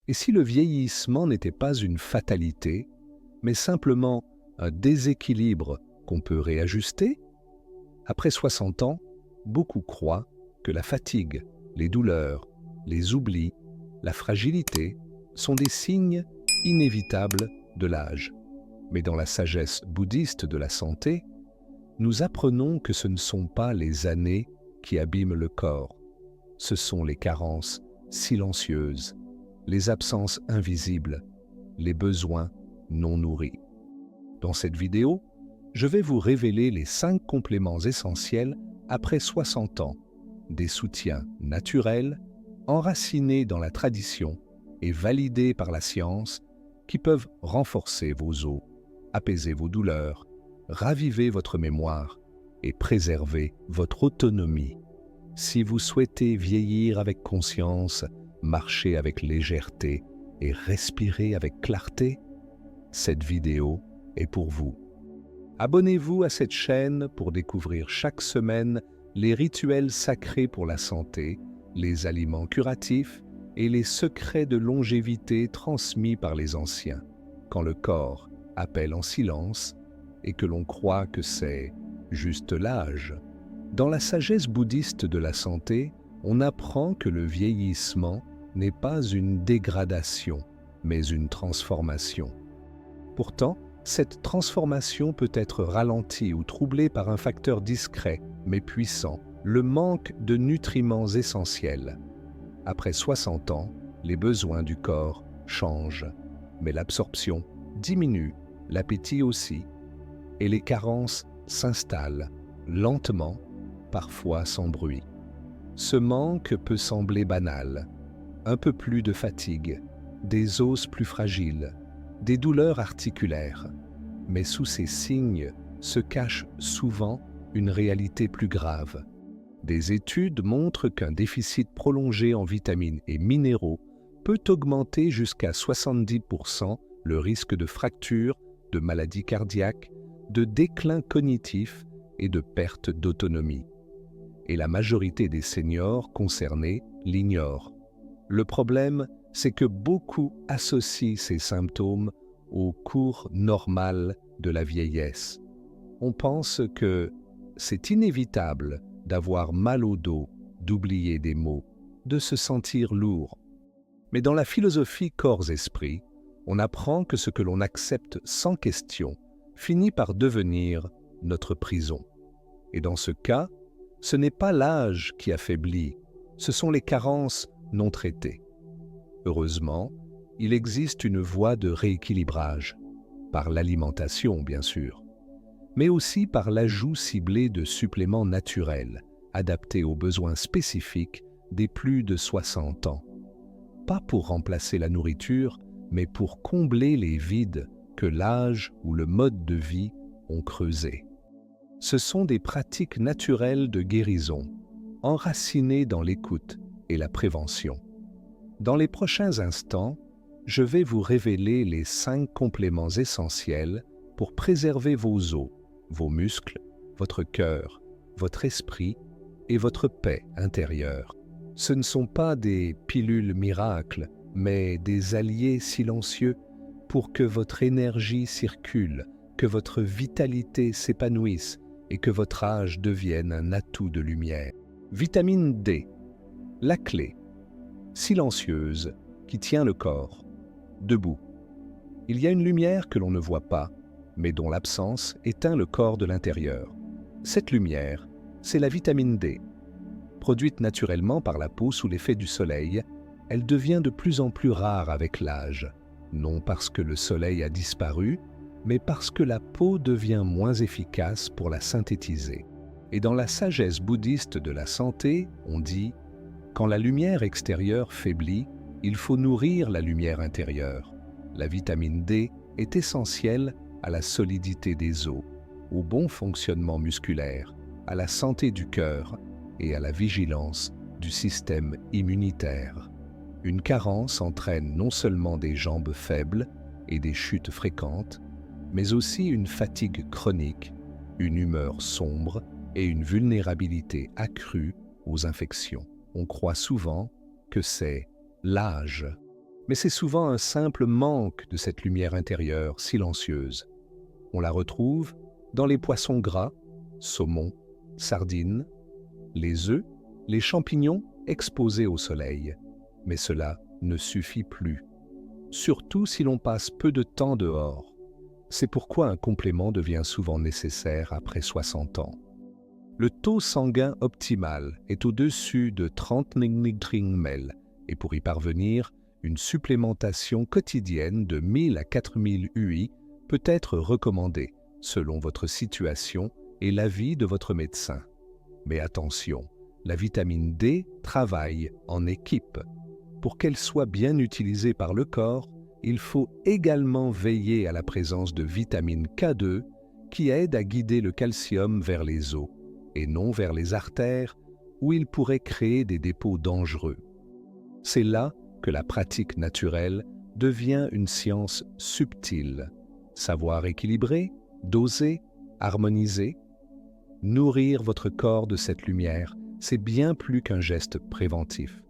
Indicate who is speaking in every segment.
Speaker 1: Et si le vieillissement n'était pas une fatalité, mais simplement un déséquilibre qu'on peut réajuster? Après 60 ans, beaucoup croient que la fatigue, les douleurs, les oublis, la fragilité sont des signes inévitables de l'âge. Mais dans la sagesse bouddhiste de la santé, nous apprenons que ce ne sont pas les années qui abîment le corps, ce sont les carences silencieuses, les absences invisibles, les besoins non nourris. Dans cette vidéo, je vais vous révéler les 5 compléments essentiels après 60 ans, des soutiens naturels, enracinés dans la tradition et validés par la science, qui peuvent renforcer vos os, apaiser vos douleurs, raviver votre mémoire et préserver votre autonomie. Si vous souhaitez vieillir avec conscience, marcher avec légèreté et respirer avec clarté, cette vidéo est pour vous. Abonnez-vous à cette chaîne pour découvrir chaque semaine les rituels sacrés pour la santé, les aliments curatifs et les secrets de longévité transmis par les anciens, quand le corps appelle en silence et que l'on croit que c'est juste l'âge. Dans la sagesse bouddhiste de la santé, on apprend que le vieillissement n'est pas une dégradation, mais une transformation. Pourtant, cette transformation peut être ralentie ou troublée par un facteur discret mais puissant, le manque de nutriments essentiels. Après 60 ans, les besoins du corps changent, mais l'absorption diminue, l'appétit aussi, et les carences s'installent, lentement, parfois sans bruit. Ce manque peut sembler banal, un peu plus de fatigue, des os plus fragiles, des douleurs articulaires, mais sous ces signes se cache souvent une réalité plus grave. Des études montrent qu'un déficit prolongé en vitamines et minéraux peut augmenter jusqu'à 70% le risque de fracture, de maladies cardiaques, de déclin cognitif et de perte d'autonomie. Et la majorité des seniors concernés l'ignorent. Le problème, c'est que beaucoup associent ces symptômes au cours normal de la vieillesse. On pense que c'est inévitable d'avoir mal au dos, d'oublier des mots, de se sentir lourd. Mais dans la philosophie corps-esprit, on apprend que ce que l'on accepte sans question finit par devenir notre prison. Et dans ce cas, ce n'est pas l'âge qui affaiblit, ce sont les carences non traitées. Heureusement, il existe une voie de rééquilibrage, par l'alimentation bien sûr, mais aussi par l'ajout ciblé de suppléments naturels, adaptés aux besoins spécifiques des plus de 60 ans. Pas pour remplacer la nourriture, mais pour combler les vides que l'âge ou le mode de vie ont creusés. Ce sont des pratiques naturelles de guérison, enracinées dans l'écoute et la prévention. Dans les prochains instants, je vais vous révéler les 5 compléments essentiels pour préserver vos os, vos muscles, votre cœur, votre esprit et votre paix intérieure. Ce ne sont pas des pilules miracles, mais des alliés silencieux pour que votre énergie circule, que votre vitalité s'épanouisse et que votre âge devienne un atout de lumière. Vitamine D, la clé, silencieuse, qui tient le corps debout. Il y a une lumière que l'on ne voit pas, mais dont l'absence éteint le corps de l'intérieur. Cette lumière, c'est la vitamine D. Produite naturellement par la peau sous l'effet du soleil, elle devient de plus en plus rare avec l'âge, non parce que le soleil a disparu, mais parce que la peau devient moins efficace pour la synthétiser. Et dans la sagesse bouddhiste de la santé, on dit « Quand la lumière extérieure faiblit, il faut nourrir la lumière intérieure. La vitamine D est essentielle à la solidité des os, au bon fonctionnement musculaire, à la santé du cœur et à la vigilance du système immunitaire. Une carence entraîne non seulement des jambes faibles et des chutes fréquentes, mais aussi une fatigue chronique, une humeur sombre et une vulnérabilité accrue aux infections. On croit souvent que c'est l'âge, Mais c'est souvent un simple manque de cette lumière intérieure silencieuse. On la retrouve dans les poissons gras, saumon, sardines, les œufs, les champignons exposés au soleil. Mais cela ne suffit plus, surtout si l'on passe peu de temps dehors. C'est pourquoi un complément devient souvent nécessaire après 60 ans. Le taux sanguin optimal est au-dessus de 30 mg/ml et pour y parvenir, une supplémentation quotidienne de 1000 à 4000 UI peut être recommandée selon votre situation et l'avis de votre médecin. Mais attention, la vitamine D travaille en équipe. Pour qu'elle soit bien utilisée par le corps, il faut également veiller à la présence de vitamine K2 qui aide à guider le calcium vers les os et non vers les artères où il pourrait créer des dépôts dangereux. C'est là que la pratique naturelle devient une science subtile. Savoir équilibrer, doser, harmoniser. Nourrir votre corps de cette lumière, c'est bien plus qu'un geste préventif.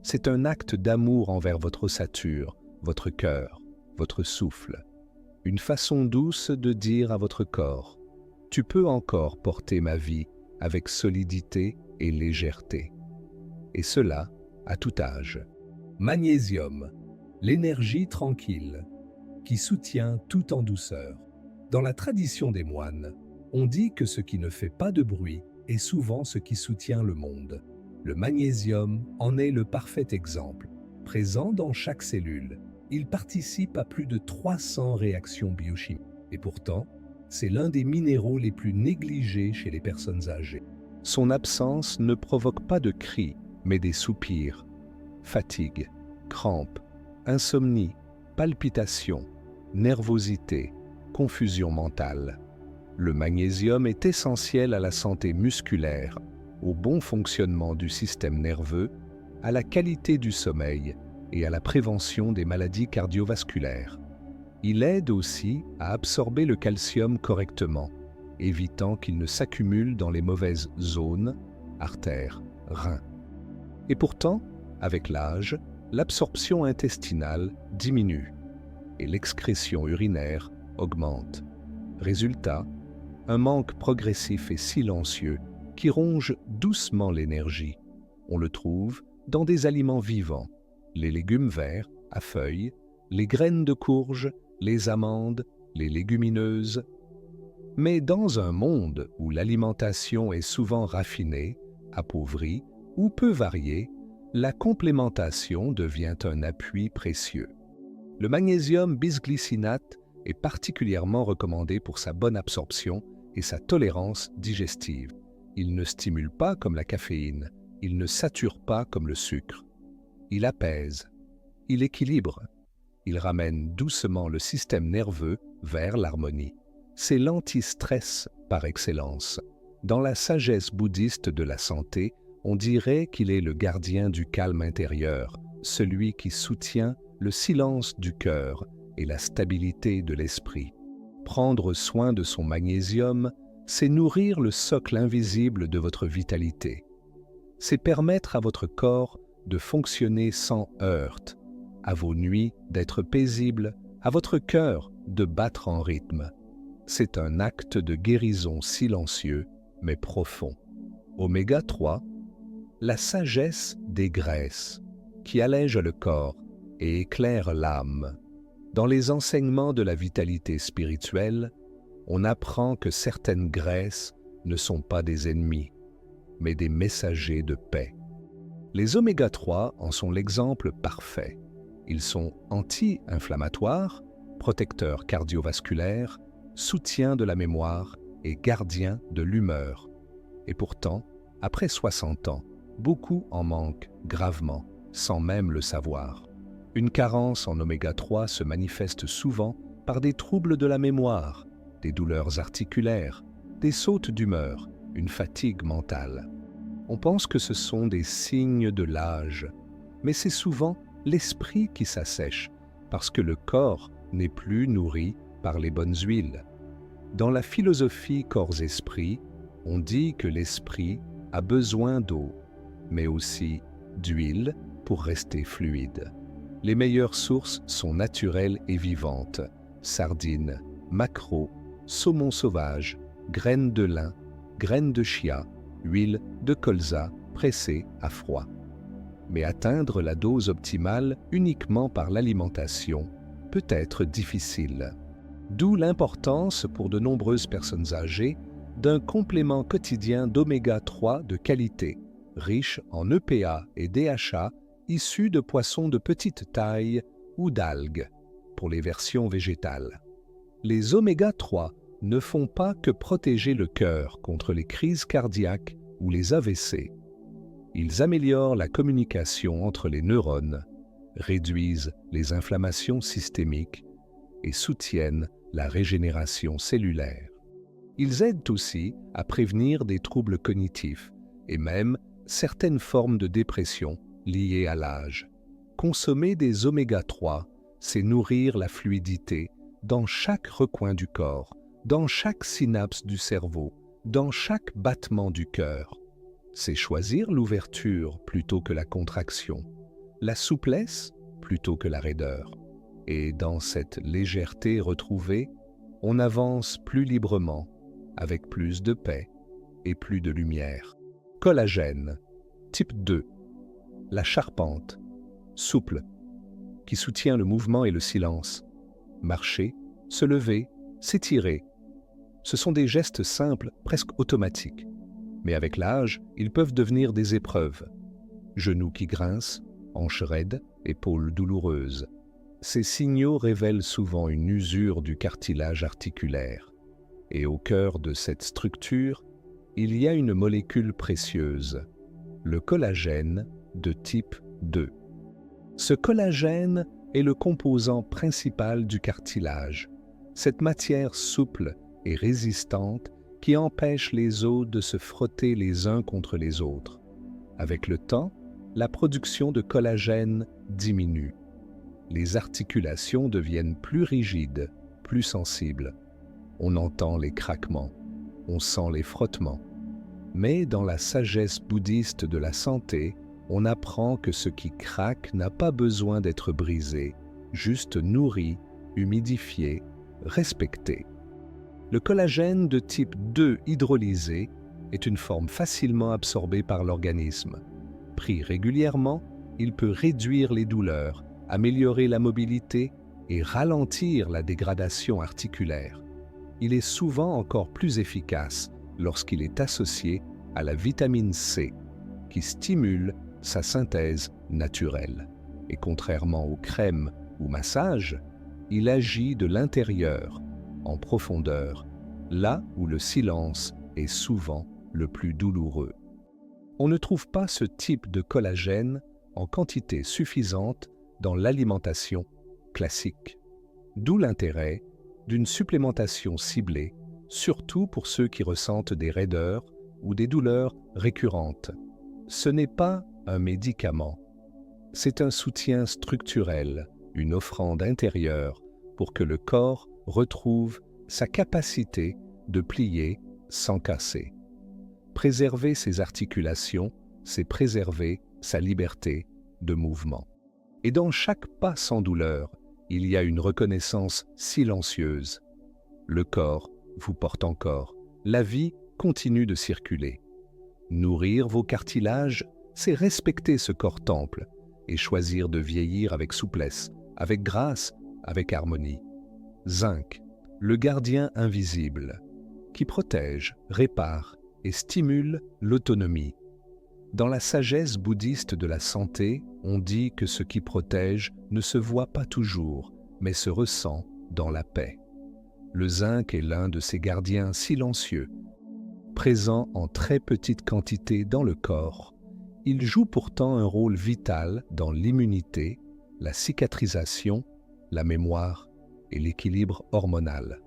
Speaker 1: C'est un acte d'amour envers votre ossature, votre cœur, votre souffle. Une façon douce de dire à votre corps « Tu peux encore porter ma vie avec solidité et légèreté. » Et cela à tout âge. Magnésium, l'énergie tranquille, qui soutient tout en douceur. Dans la tradition des moines, on dit que ce qui ne fait pas de bruit est souvent ce qui soutient le monde. Le magnésium en est le parfait exemple. Présent dans chaque cellule, il participe à plus de 300 réactions biochimiques. Et pourtant, c'est l'un des minéraux les plus négligés chez les personnes âgées. Son absence ne provoque pas de cris, mais des soupirs, fatigue, crampes, insomnie, palpitations, nervosité, confusion mentale. Le magnésium est essentiel à la santé musculaire, au bon fonctionnement du système nerveux, à la qualité du sommeil et à la prévention des maladies cardiovasculaires. Il aide aussi à absorber le calcium correctement, évitant qu'il ne s'accumule dans les mauvaises zones, artères, reins. Et pourtant, avec l'âge, l'absorption intestinale diminue et l'excrétion urinaire augmente. Résultat, un manque progressif et silencieux qui ronge doucement l'énergie. On le trouve dans des aliments vivants, les légumes verts à feuilles, les graines de courge, les amandes, les légumineuses. Mais dans un monde où l'alimentation est souvent raffinée, appauvrie ou peu variée, la complémentation devient un appui précieux. Le magnésium bisglycinate est particulièrement recommandé pour sa bonne absorption et sa tolérance digestive. Il ne stimule pas comme la caféine, il ne sature pas comme le sucre. Il apaise, il équilibre, il ramène doucement le système nerveux vers l'harmonie. C'est l'anti-stress par excellence. Dans la sagesse bouddhiste de la santé, on dirait qu'il est le gardien du calme intérieur, celui qui soutient le silence du cœur et la stabilité de l'esprit. Prendre soin de son magnésium, c'est nourrir le socle invisible de votre vitalité. C'est permettre à votre corps de fonctionner sans heurts, à vos nuits d'être paisibles, à votre cœur de battre en rythme. C'est un acte de guérison silencieux, mais profond. Oméga 3, la sagesse des graisses, qui allège le corps et éclaire l'âme. Dans les enseignements de la vitalité spirituelle, on apprend que certaines graisses ne sont pas des ennemis, mais des messagers de paix. Les oméga 3 en sont l'exemple parfait. Ils sont anti-inflammatoires, protecteurs cardiovasculaires, soutiens de la mémoire et gardiens de l'humeur. Et pourtant, après 60 ans, beaucoup en manquent gravement, sans même le savoir. Une carence en oméga 3 se manifeste souvent par des troubles de la mémoire, des douleurs articulaires, des sautes d'humeur, une fatigue mentale. On pense que ce sont des signes de l'âge, mais c'est souvent l'esprit qui s'assèche, parce que le corps n'est plus nourri par les bonnes huiles. Dans la philosophie corps-esprit, on dit que l'esprit a besoin d'eau, mais aussi d'huile pour rester fluide. Les meilleures sources sont naturelles et vivantes. Sardines, maquereaux, saumon sauvage, graines de lin, graines de chia, huile de colza pressée à froid. Mais atteindre la dose optimale uniquement par l'alimentation peut être difficile. D'où l'importance pour de nombreuses personnes âgées d'un complément quotidien d'oméga 3 de qualité, riche en EPA et DHA issus de poissons de petite taille ou d'algues, pour les versions végétales. Les oméga 3 ne font pas que protéger le cœur contre les crises cardiaques ou les AVC. Ils améliorent la communication entre les neurones, réduisent les inflammations systémiques et soutiennent la régénération cellulaire. Ils aident aussi à prévenir des troubles cognitifs et même certaines formes de dépression liées à l'âge. Consommer des oméga 3, c'est nourrir la fluidité dans chaque recoin du corps, dans chaque synapse du cerveau, dans chaque battement du cœur. C'est choisir l'ouverture plutôt que la contraction, la souplesse plutôt que la raideur. Et dans cette légèreté retrouvée, on avance plus librement, avec plus de paix et plus de lumière. Collagène, type 2. La charpente, souple, qui soutient le mouvement et le silence. Marcher, se lever, s'étirer. Ce sont des gestes simples, presque automatiques. Mais avec l'âge, ils peuvent devenir des épreuves. Genoux qui grincent, hanches raides, épaules douloureuses. Ces signaux révèlent souvent une usure du cartilage articulaire. Et au cœur de cette structure, il y a une molécule précieuse, le collagène de type 2. Ce collagène est le composant principal du cartilage, cette matière souple et résistante qui empêche les os de se frotter les uns contre les autres. Avec le temps, la production de collagène diminue. Les articulations deviennent plus rigides, plus sensibles. On entend les craquements, on sent les frottements. Mais dans la sagesse bouddhiste de la santé, on apprend que ce qui craque n'a pas besoin d'être brisé, juste nourri, humidifié, respecté. Le collagène de type 2 hydrolysé est une forme facilement absorbée par l'organisme. Pris régulièrement, il peut réduire les douleurs, améliorer la mobilité et ralentir la dégradation articulaire. Il est souvent encore plus efficace lorsqu'il est associé à la vitamine C, qui stimule sa synthèse naturelle. Et contrairement aux crèmes ou massages, il agit de l'intérieur, en profondeur, là où le silence est souvent le plus douloureux. On ne trouve pas ce type de collagène en quantité suffisante dans l'alimentation classique. D'où l'intérêt d'une supplémentation ciblée, surtout pour ceux qui ressentent des raideurs ou des douleurs récurrentes. Ce n'est pas un médicament, c'est un soutien structurel, une offrande intérieure pour que le corps retrouve sa capacité de plier sans casser. Préserver ses articulations, c'est préserver sa liberté de mouvement. Et dans chaque pas sans douleur, il y a une reconnaissance silencieuse. Le corps vous porte encore, la vie continue de circuler. Nourrir vos cartilages, c'est respecter ce corps-temple et choisir de vieillir avec souplesse, avec grâce, avec harmonie. Zinc, le gardien invisible, qui protège, répare et stimule l'autonomie. Dans la sagesse bouddhiste de la santé, on dit que ce qui protège ne se voit pas toujours, mais se ressent dans la paix. Le zinc est l'un de ces gardiens silencieux. Présent en très petite quantité dans le corps, il joue pourtant un rôle vital dans l'immunité, la cicatrisation, la mémoire et l'équilibre hormonal.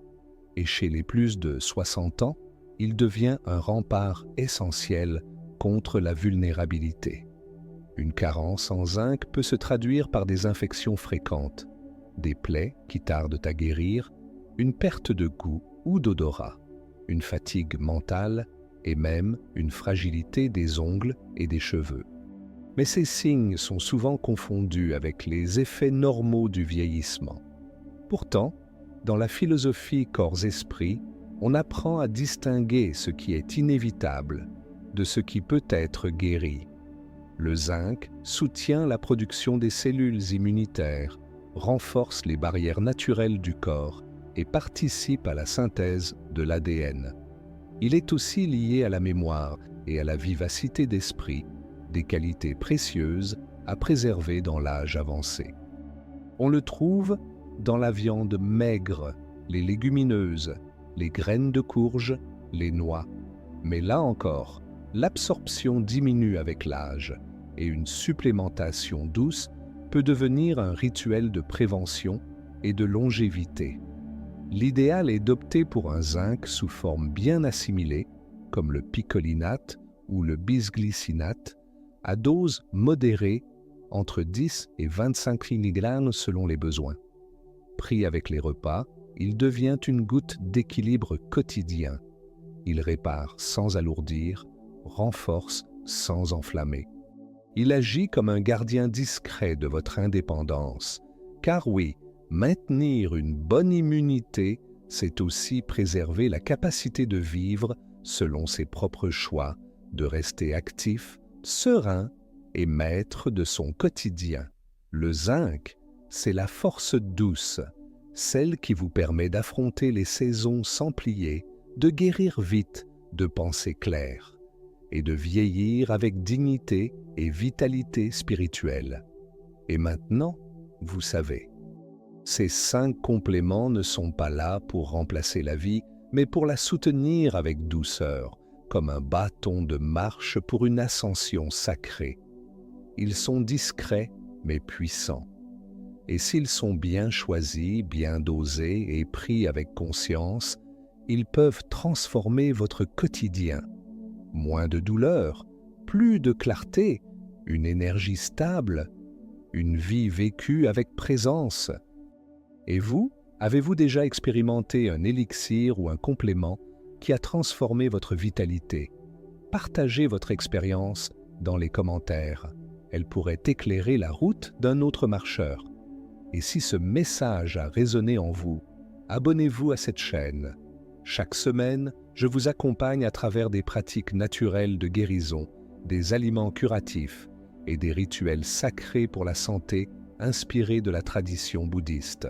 Speaker 1: Et chez les plus de 60 ans, il devient un rempart essentiel contre la vulnérabilité. Une carence en zinc peut se traduire par des infections fréquentes, des plaies qui tardent à guérir, une perte de goût ou d'odorat, une fatigue mentale et même une fragilité des ongles et des cheveux. Mais ces signes sont souvent confondus avec les effets normaux du vieillissement. Pourtant, dans la philosophie corps-esprit, on apprend à distinguer ce qui est inévitable de ce qui peut être guéri. Le zinc soutient la production des cellules immunitaires, renforce les barrières naturelles du corps et participe à la synthèse de l'ADN. Il est aussi lié à la mémoire et à la vivacité d'esprit, des qualités précieuses à préserver dans l'âge avancé. On le trouve dans la viande maigre, les légumineuses, les graines de courge, les noix. Mais là encore, l'absorption diminue avec l'âge et une supplémentation douce peut devenir un rituel de prévention et de longévité. L'idéal est d'opter pour un zinc sous forme bien assimilée, comme le picolinate ou le bisglycinate, à dose modérée entre 10 et 25 mg selon les besoins. Pris avec les repas, il devient une goutte d'équilibre quotidien. Il répare sans alourdir, renforce sans enflammer. Il agit comme un gardien discret de votre indépendance, car oui, maintenir une bonne immunité, c'est aussi préserver la capacité de vivre selon ses propres choix, de rester actif, serein et maître de son quotidien. Le zinc, c'est la force douce, celle qui vous permet d'affronter les saisons sans plier, de guérir vite, de penser clair et de vieillir avec dignité et vitalité spirituelle. Et maintenant, vous savez, ces 5 compléments ne sont pas là pour remplacer la vie, mais pour la soutenir avec douceur, comme un bâton de marche pour une ascension sacrée. Ils sont discrets mais puissants. Et s'ils sont bien choisis, bien dosés et pris avec conscience, ils peuvent transformer votre quotidien. Moins de douleur, plus de clarté, une énergie stable, une vie vécue avec présence. Et vous, avez-vous déjà expérimenté un élixir ou un complément qui a transformé votre vitalité? Partagez votre expérience dans les commentaires. Elle pourrait éclairer la route d'un autre marcheur. Et si ce message a résonné en vous, abonnez-vous à cette chaîne. Chaque semaine, je vous accompagne à travers des pratiques naturelles de guérison, des aliments curatifs et des rituels sacrés pour la santé inspirés de la tradition bouddhiste.